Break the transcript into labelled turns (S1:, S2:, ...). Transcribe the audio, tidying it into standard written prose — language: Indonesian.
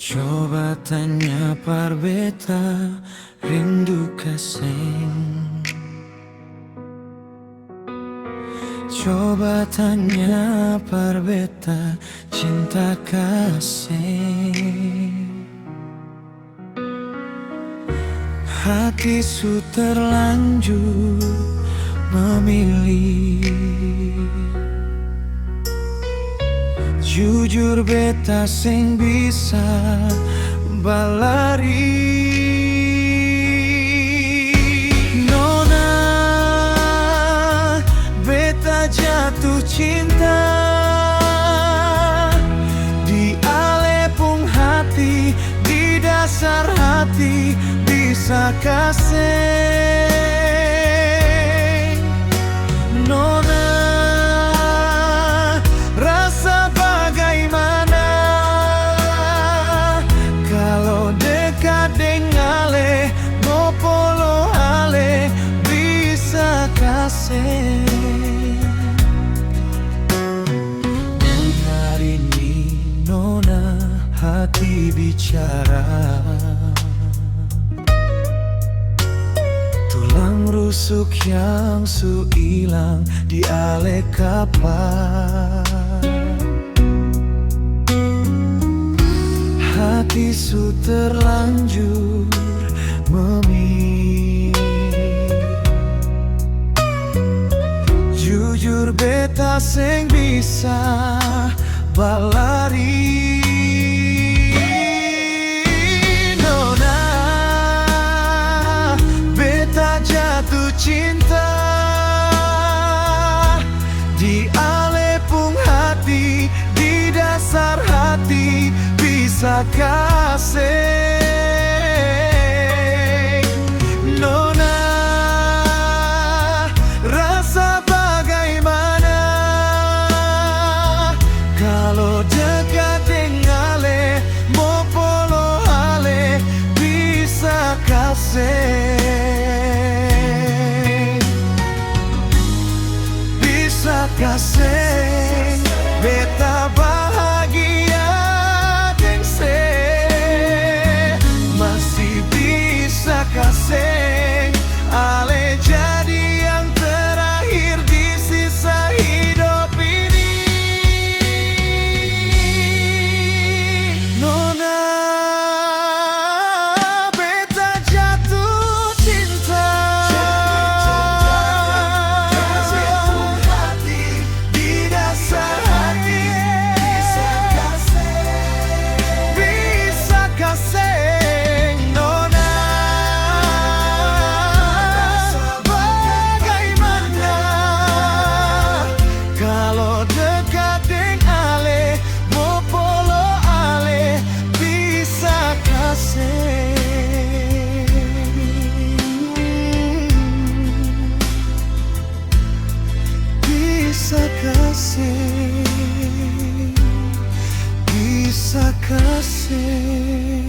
S1: Coba tanya parbeta rindu kasih. Coba tanya parbeta cinta kasih. Hati su terlanjur memilih. Jujur beta sing bisa balari. Nona, beta jatuh cinta di alepung hati, di dasar hati bisa kasih. Nona, rasa bagaimana kalau dekat dengan ale, ngopolo ale bisa kasih. Dengar ini Nona, hati bicara. Tulang rusuk yang su hilang di ale kapan. Hati su terlanjur memilih. Jujur beta sing bisa balari. Nona, beta jatuh cinta di alepung hati, di dasar hati bisa kasih. Nona, rasa bagaimana kalau dekat dengan ale, mau polo ale bisa kasih. Bisa kasih, beta bahagia. Kasih ale jadi yang terakhir di sisa hidup ini. Nona, beta jatuh cinta hati, di dasar hati bisa kasih, bisa kasih. Bisa kasih, bisa kasih.